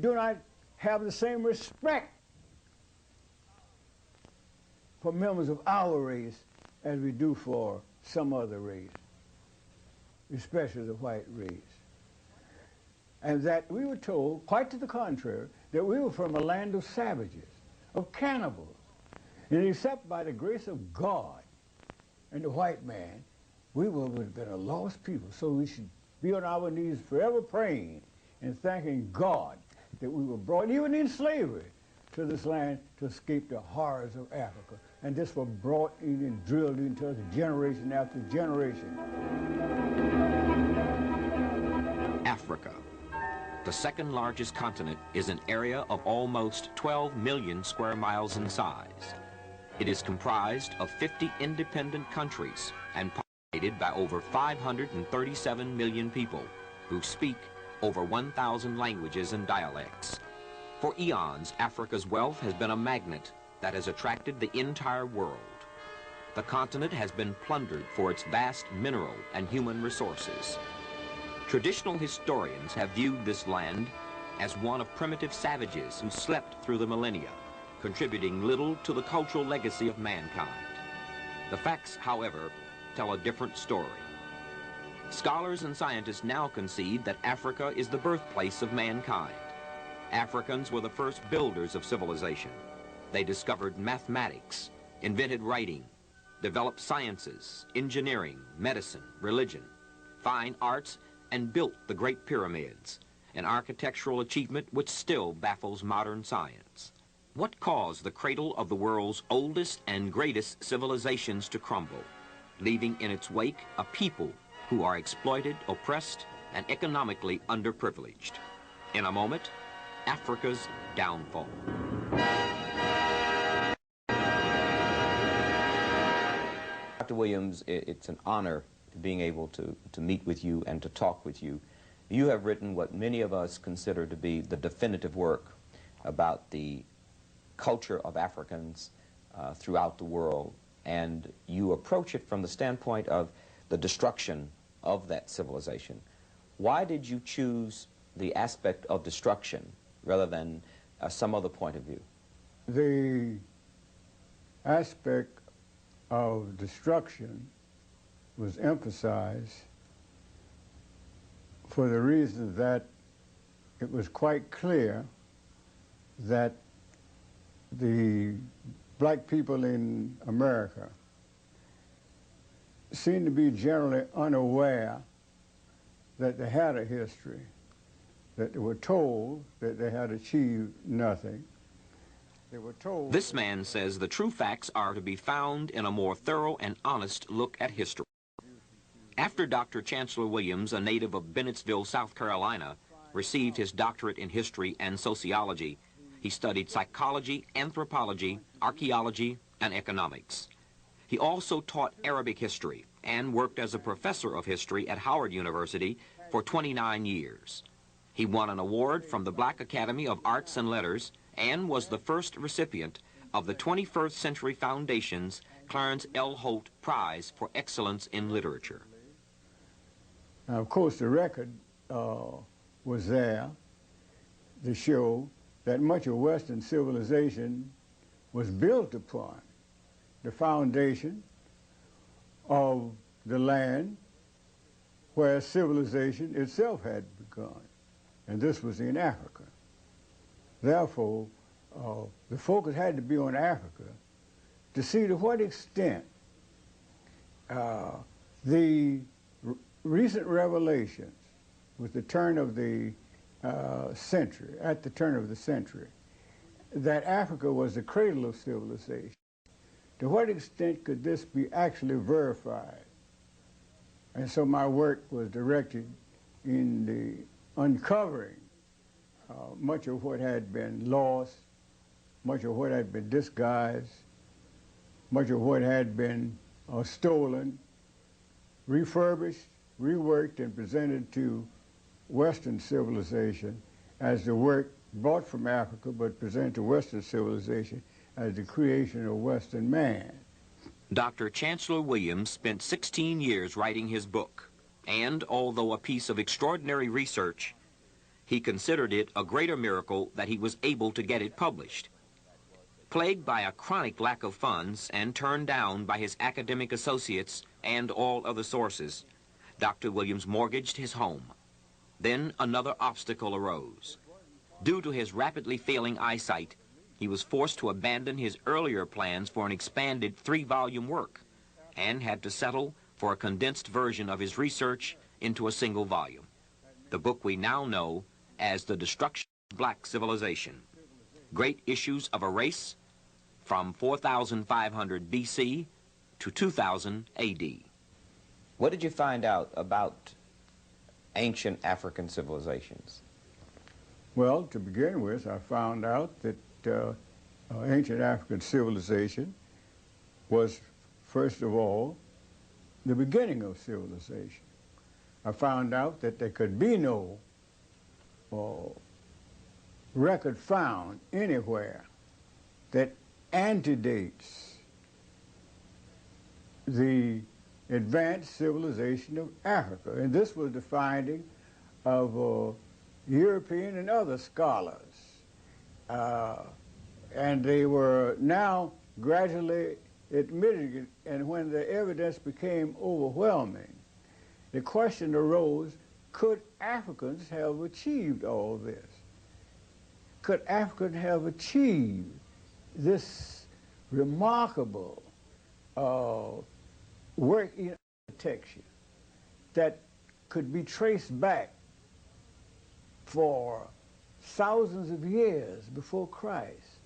do not have the same respect for members of our race as we do for some other race, especially the white race. And that we were told, quite to the contrary, that we were from a land of savages, of cannibals. And except by the grace of God and the white man, we would have been a lost people. So we should be on our knees forever praying and thanking God that we were brought, even in slavery, to this land to escape the horrors of Africa. And this was brought in and drilled into us generation after generation. Africa, the second largest continent, is an area of almost 12 million square miles in size. It is comprised of 50 independent countries and populated by over 537 million people who speak over 1,000 languages and dialects. For eons, Africa's wealth has been a magnet that has attracted the entire world. The continent has been plundered for its vast mineral and human resources. Traditional historians have viewed this land as one of primitive savages who slept through the millennia, contributing little to the cultural legacy of mankind. The facts, however, tell a different story. Scholars and scientists now concede that Africa is the birthplace of mankind. Africans were the first builders of civilization. They discovered mathematics, invented writing, developed sciences, engineering, medicine, religion, fine arts, and built the Great Pyramids, an architectural achievement which still baffles modern science. What caused the cradle of the world's oldest and greatest civilizations to crumble, leaving in its wake a people who are exploited, oppressed, and economically underprivileged? In a moment, Africa's downfall. Dr. Williams, it's an honor being able to meet with you and to talk with you. You have written what many of us consider to be the definitive work about the culture of Africans throughout the world, and you approach it from the standpoint of the destruction of that civilization. Why did you choose the aspect of destruction rather than some other point of view? The aspect of destruction was emphasized for the reason that it was quite clear that the black people in America seemed to be generally unaware that they had a history, that they were told that they had achieved nothing. They were told... This man says the true facts are to be found in a more thorough and honest look at history. After Dr. Chancellor Williams, a native of Bennettsville, South Carolina, received his doctorate in history and sociology, he studied psychology, anthropology, archaeology, and economics. He also taught Arabic history and worked as a professor of history at Howard University for 29 years. He won an award from the Black Academy of Arts and Letters and was the first recipient of the 21st Century Foundation's Clarence L. Holt Prize for Excellence in Literature. Now, of course, the record was there to show that much of Western civilization was built upon the foundation of the land where civilization itself had begun, and this was in Africa. Therefore, the focus had to be on Africa to see to what extent the recent revelations with the turn of the century, at the turn of the century, that Africa was the cradle of civilization. To what extent could this be actually verified? And so my work was directed in the uncovering much of what had been lost, much of what had been disguised, much of what had been stolen, refurbished, reworked, and presented to Western civilization as the work brought from Africa, but presented to Western civilization as the creation of Western man. Dr. Chancellor Williams spent 16 years writing his book, and although a piece of extraordinary research, He considered it a greater miracle that he was able to get it published. Plagued by a chronic lack of funds and turned down by his academic associates and all other sources, Dr. Williams mortgaged his home. Then another obstacle arose. Due to his rapidly failing eyesight, he was forced to abandon his earlier plans for an expanded 3-volume work and had to settle for a condensed version of his research into a single volume, the book we now know as The Destruction of Black Civilization, Great Issues of a Race from 4500 BC to 2000 AD. What did you find out about ancient African civilizations? Well, to begin with, I found out that ancient African civilization was, first of all, the beginning of civilization. I found out that there could be no record found anywhere that antedates the advanced civilization of Africa. And this was the finding of European and other scholars. And they were now gradually admitting it, and when the evidence became overwhelming, the question arose, could Africans have achieved all this? Could Africans have achieved this remarkable work in architecture that could be traced back for thousands of years before Christ,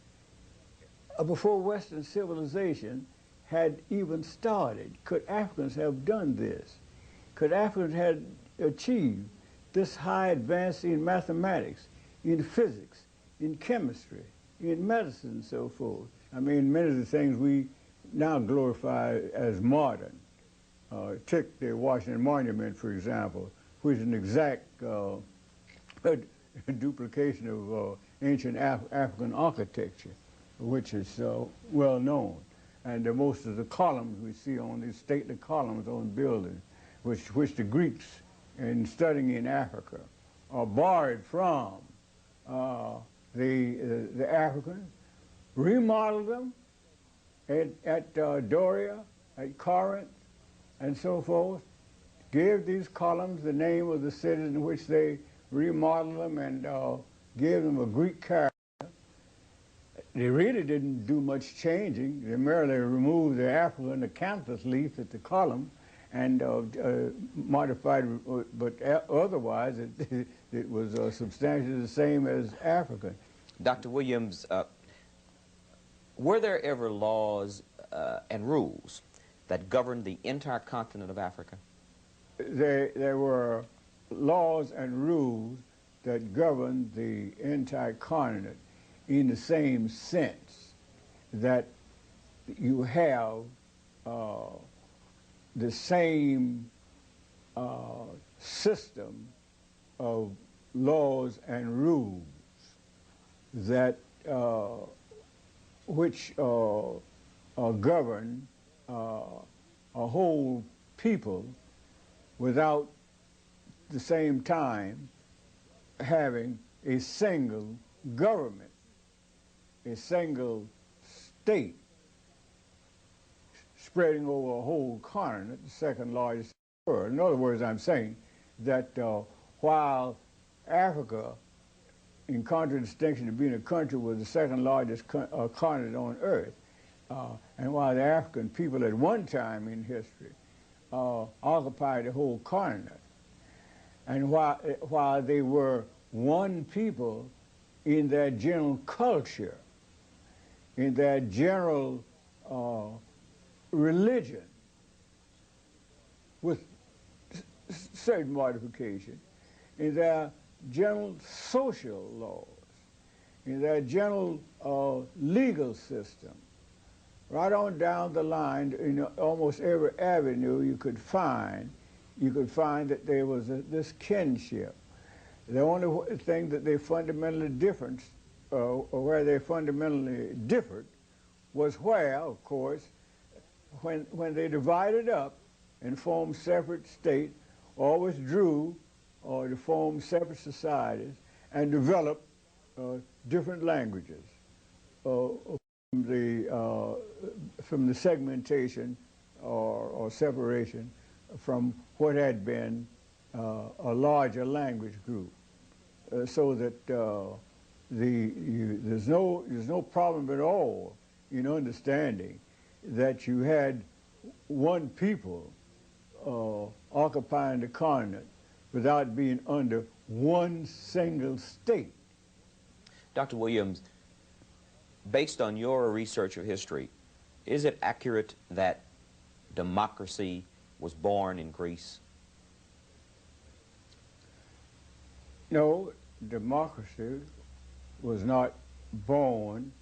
before Western civilization had even started? Could Africans have done this? Could Africans have achieved this high advance in mathematics, in physics, in chemistry, in medicine, and so forth? I mean, many of the things we now glorify as modern. Take the Washington Monument, for example, which is an exact duplication of ancient African architecture, which is well known. And most of the columns we see on these stately columns on buildings, which the Greeks, in studying in Africa, are borrowed from the Africans, remodeled them at Doria, at Corinth, and so forth, gave these columns the name of the cities in which they remodeled them, and gave them a Greek character. They really didn't do much changing. They merely removed the Africa and the canthus leaf at the column and modified, but otherwise it was substantially the same as Africa. Dr. Williams, were there ever laws and rules that governed the entire continent of Africa? There were laws and rules that governed the entire continent in the same sense that you have the same system of laws and rules that which govern a whole people without the same time having a single government, a single state spreading over a whole continent, the second largest in the world. In other words, I'm saying that while Africa, in contradistinction to being a country, was the second largest continent on earth, and while the African people at one time in history occupied the whole continent, and while they were one people in their general culture, in their general religion, with certain modification, in their general social laws, in their general legal system, right on down the line, in almost every avenue you could find that there was this kinship. The only thing that they fundamentally different, or where they fundamentally differed, was where, of course, when they divided up and formed separate states, or withdrew, or to form separate societies, and develop different languages uh, from the segmentation or separation from what had been a larger language group, so that there's no problem at all in understanding that you had one people occupying the continent without being under one single state. Dr. Williams, based on your research of history, is it accurate that democracy was born in Greece? No, democracy was not born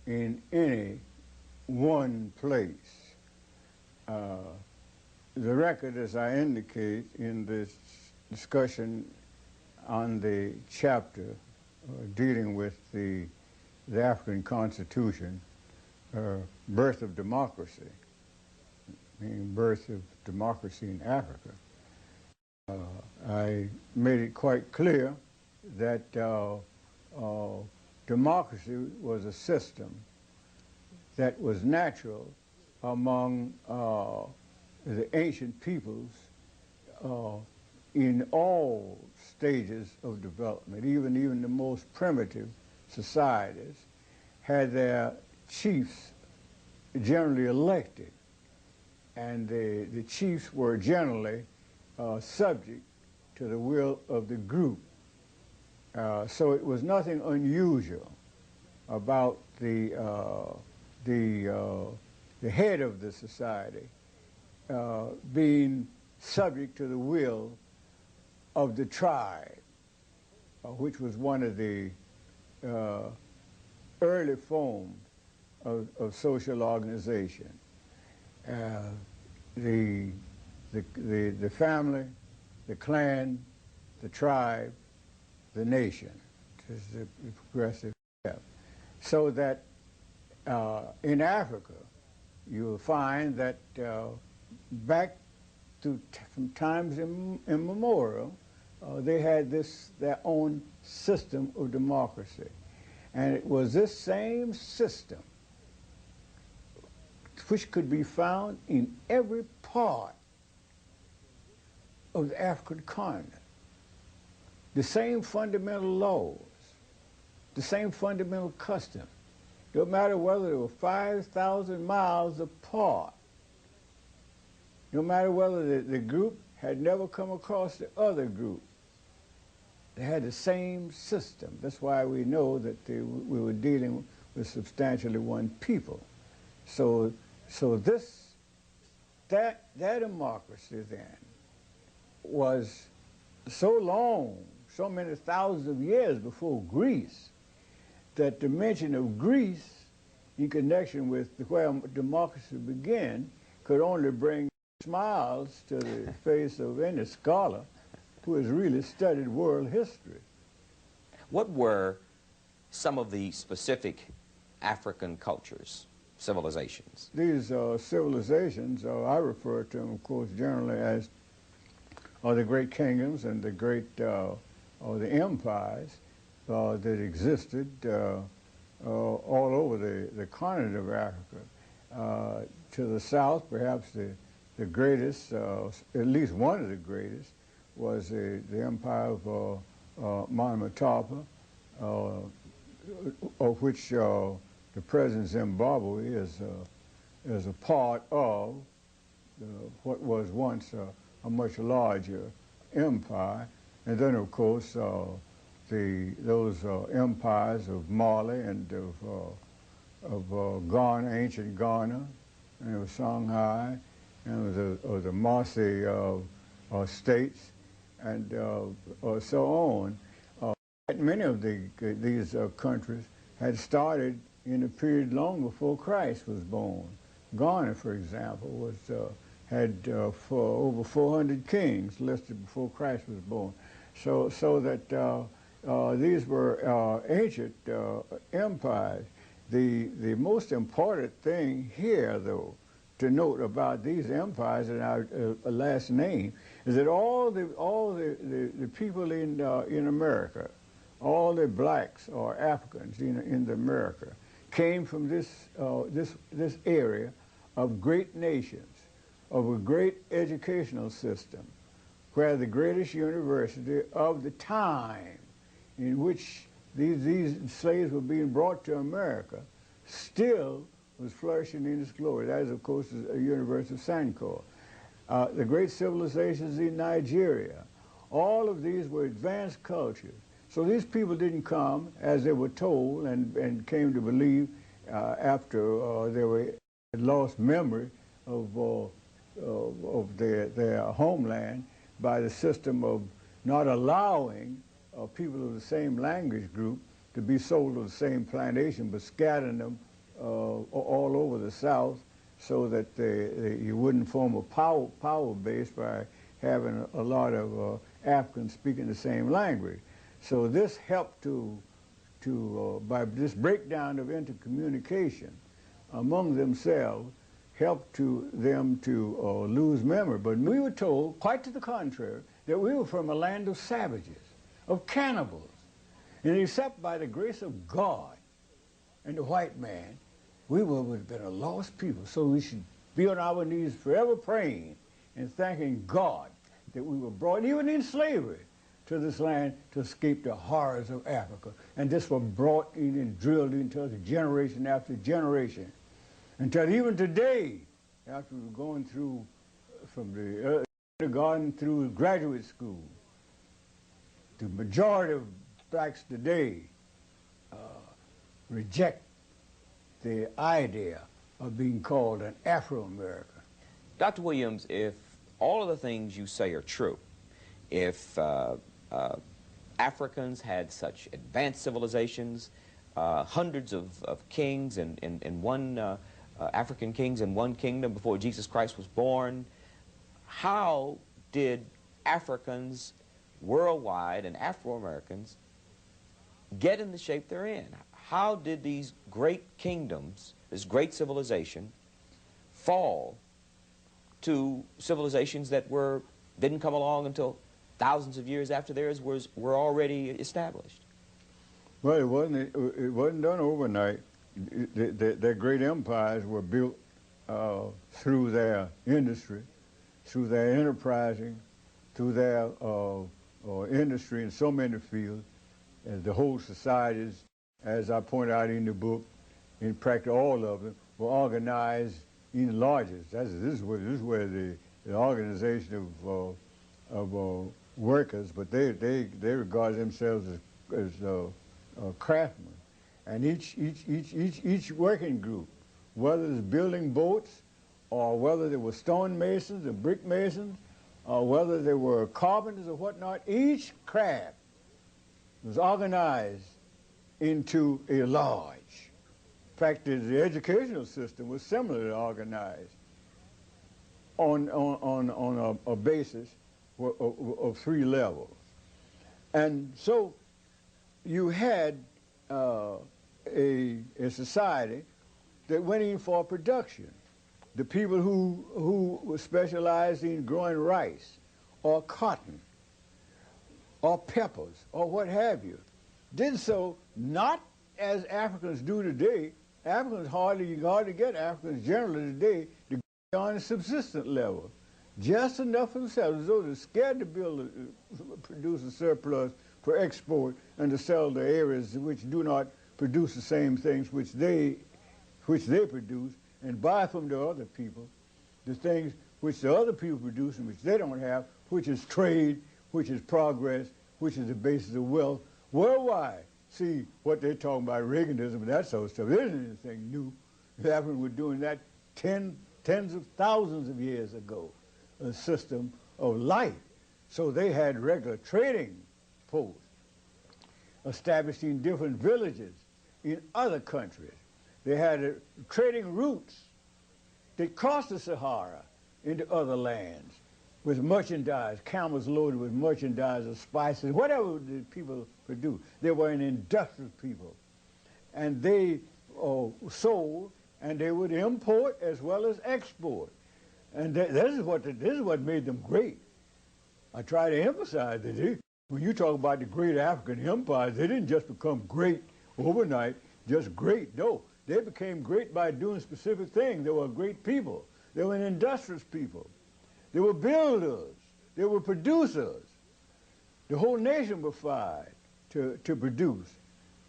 in any one place. The record, as I indicate in this discussion on the chapter dealing with the African Constitution, birth of democracy, meaning birth of democracy in Africa, I made it quite clear that democracy was a system that was natural among the ancient peoples in all stages of development. Even the most primitive societies had their chiefs generally elected, and the chiefs were generally subject to the will of the group. So it was nothing unusual about the head of the society being subject to the will of the tribe, which was one of the early forms of social organization. The family, the clan, the tribe, the nation, is the progressive step. So that in Africa, you'll find that back from times immemorial, they had their own system of democracy. And it was this same system which could be found in every part of the African continent. The same fundamental laws, the same fundamental customs. No matter whether they were 5,000 miles apart, no matter whether the group had never come across the other group, they had the same system. That's why we know that we were dealing with substantially one people. So that democracy then was so long, so many thousands of years before Greece, that the mention of Greece in connection with where democracy began could only bring smiles to the face of any scholar who has really studied world history. What were some of the specific African cultures, civilizations? These civilizations, I refer to them, of course, generally as the great kingdoms and the great the empires that existed all over the continent of Africa. To the south, perhaps the greatest, at least one of the greatest, was the empire of Monomotapa, of which the present Zimbabwe is a part of what was once a much larger empire. And then, of course, those empires of Mali and of Ghana, ancient Ghana, and of Shanghai, and of the Marsi states, and so on. Many of these countries had started in a period long before Christ was born. Ghana, for example, had over 400 kings listed before Christ was born. So that these were ancient empires. The most important thing here, though, to note about these empires that I last named is that all the people in America, all the blacks or Africans in America came from this area of great nations, of a great educational system, where the greatest university of the time in which these slaves were being brought to America still was flourishing in its glory. That is, of course, the University of Sankore. The great civilizations in Nigeria, all of these were advanced cultures. So these people didn't come as they were told and came to believe after they had lost memory of their homeland by the system of not allowing people of the same language group to be sold to the same plantation, but scattering them all over the South so that you wouldn't form a power base by having a lot of Africans speaking the same language. So this helped by this breakdown of intercommunication among themselves, helped them to lose memory. But we were told, quite to the contrary, that we were from a land of savages, of cannibals. And except by the grace of God and the white man, we would have been a lost people. So we should be on our knees forever praying and thanking God that we were brought, even in slavery, to this land to escape the horrors of Africa. And this was brought in and drilled into us generation after generation. Until even today, after we're going through from the kindergarten through graduate school, the majority of blacks today reject the idea of being called an Afro-American. Dr. Williams, if all of the things you say are true, if Africans had such advanced civilizations, hundreds of kings and one African kings in one kingdom before Jesus Christ was born, how did Africans worldwide and Afro-Americans get in the shape they're in? How did these great kingdoms, this great civilization, fall to civilizations that didn't come along until thousands of years after theirs were already established? Well, it wasn't done overnight. Their great empires were built through their industry, through their enterprising, through their industry in so many fields. And the whole societies, as I point out in the book, in practically all of them, were organized in lodges. This is where the organization of workers, but they regard themselves as craftsmen. And each working group, whether it's building boats, or whether they were stone masons or brick masons, or whether they were carpenters or whatnot, each craft was organized into a lodge. In fact, the educational system was similarly organized on a basis of 3 levels. And so you had a society that went in for production. The people who were specialized in growing rice or cotton or peppers or what have you did so not as Africans do today. Africans you hardly get Africans generally today to go on a subsistence level. Just enough for themselves, as though they're scared to produce a surplus for export and to sell to areas which do not produce the same things which they produce, and buy from the other people the things which the other people produce and which they don't have, which is trade, which is progress, which is the basis of wealth worldwide. See what they're talking about, Reaganism and that sort of stuff. There isn't anything new. The Africans were doing that tens of thousands of years ago, a system of life. So they had regular trading posts established in different villages in other countries. They had trading routes that crossed the Sahara into other lands with merchandise, camels loaded with merchandise of spices, whatever the people produced. They were an industrial people. And they sold, and they would import as well as export. And this is what made them great. I try to emphasize that When you talk about the great African empires, they didn't just become great overnight, just great. No, they became great by doing specific things. They were great people. They were industrious people. They were builders. They were producers. The whole nation was fired to produce,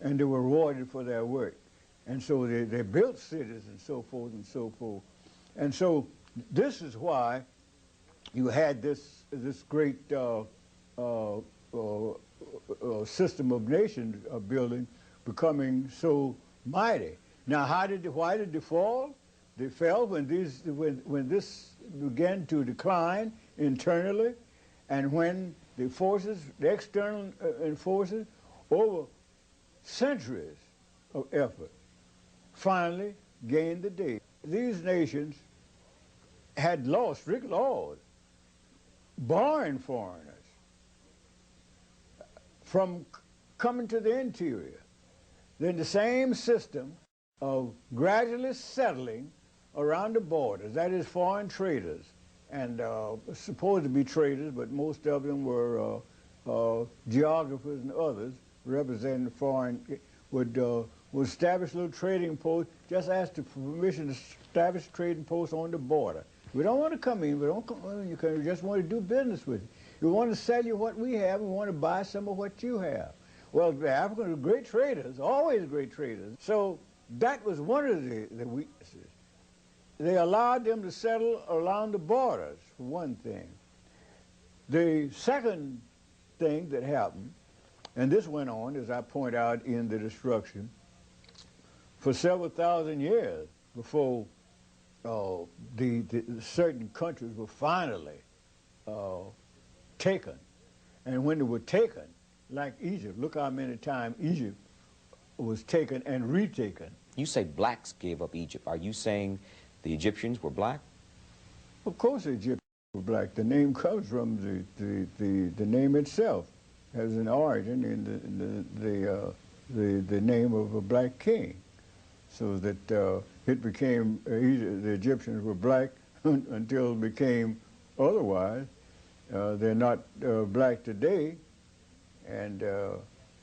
and they were rewarded for their work. And so they built cities and so forth and so forth. And so this is why you had this great system of nation building becoming so mighty. Now, why did they fall? They fell when this began to decline internally, and when the forces, the external forces, over centuries of effort, finally gained the day. These nations had laws, strict laws, barring foreigners from coming to the interior. Then the same system of gradually settling around the borders, that is foreign traders, and supposed to be traders, but most of them were geographers and others representing foreign, would establish little trading posts, just ask for permission to establish trading posts on the border. We don't want to come in, we don't come in, we just want to do business with you. We want to sell you what we have, we want to buy some of what you have. Well, the Africans were great traders, always great traders. So that was one of the weaknesses. They allowed them to settle along the borders, for one thing. The second thing that happened, and this went on, as I point out in the destruction, for several thousand years before the certain countries were finally taken. And when they were taken, like Egypt, look how many times Egypt was taken and retaken. You say blacks gave up Egypt. Are you saying the Egyptians were black? Of course the Egyptians were black. The name comes from the name itself, has an origin in the name of a black king. So that it became, the Egyptians were black until it became otherwise. They're not black today, and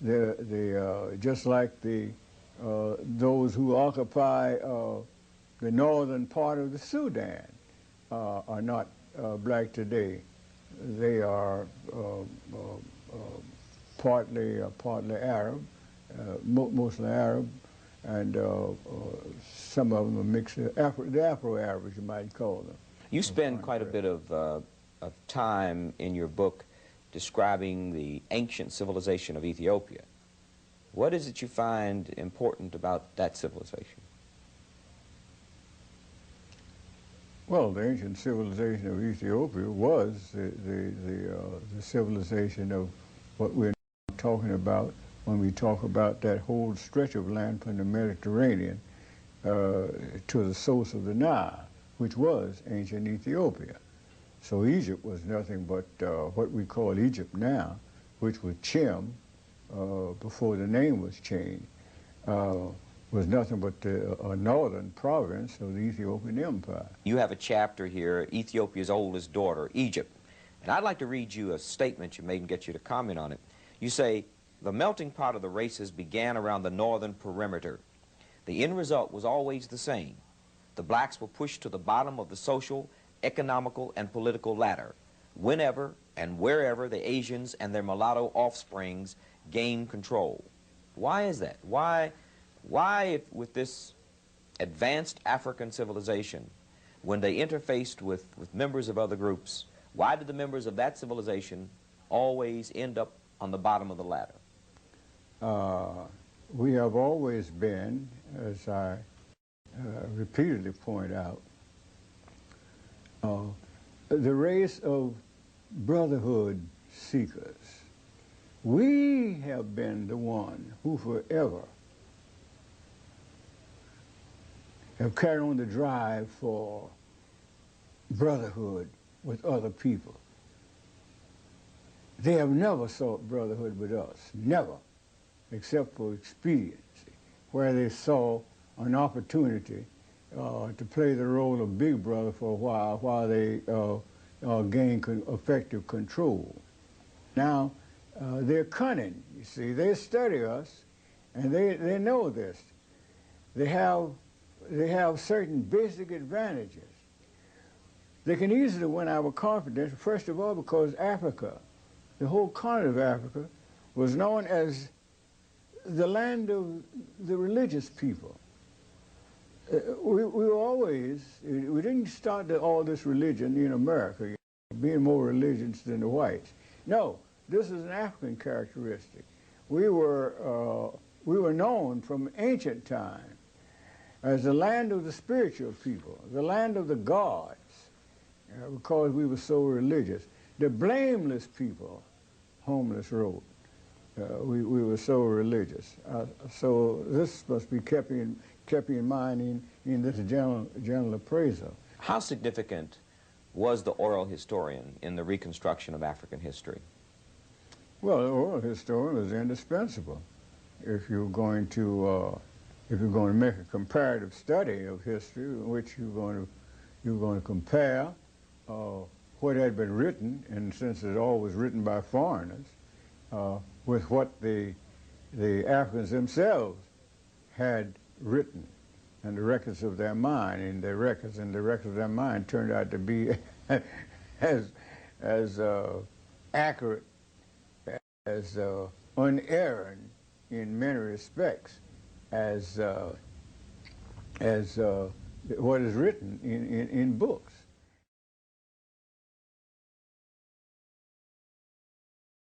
they're just like those who occupy the northern part of the Sudan are not black today. They are partly Arab, mostly Arab, and some of them are mixed, the Afro-Arabs, you might call them. You spend quite a bit of time in your book describing the ancient civilization of Ethiopia. What is it you find important about that civilization? Well, the ancient civilization of Ethiopia was the civilization of what we're talking about when we talk about that whole stretch of land from the Mediterranean to the source of the Nile, which was ancient Ethiopia. So Egypt was nothing but what we call Egypt now, which was Chem, before the name was changed, was nothing but a northern province of the Ethiopian Empire. You have a chapter here, Ethiopia's oldest daughter, Egypt. And I'd like to read you a statement you made and get you to comment on it. You say, the melting pot of the races began around the northern perimeter. The end result was always the same. The blacks were pushed to the bottom of the social, economical, and political ladder, whenever and wherever the Asians and their mulatto offsprings gained control. Why is that? Why with this advanced African civilization, when they interfaced with members of other groups, why did the members of that civilization always end up on the bottom of the ladder? We have always been, as I repeatedly point out, the race of brotherhood seekers. We have been the one who forever have carried on the drive for brotherhood with other people. They have never sought brotherhood with us, never, except for expediency, where they saw an opportunity to play the role of big brother for a while they gain effective control. Now, They're cunning, you see. They study us, and they know this. They have certain basic advantages. They can easily win our confidence, first of all, because Africa, the whole continent of Africa, was known as the land of the religious people. We were always, we didn't start all this religion in America, being more religious than the whites. No, this is an African characteristic. We were known from ancient times as the land of the spiritual people, the land of the gods, because we were so religious. The blameless people, Homeless wrote. We were so religious. So this must be kept in mind in this general appraisal. How significant was the oral historian in the reconstruction of African history? Well, the oral historian was indispensable if you're going to make a comparative study of history, in which you're going to compare what had been written, and since it all was written by foreigners, with what the Africans themselves had written, and the records of their mind, and the records of their mind turned out to be as accurate, as unerring in many respects as what is written in books.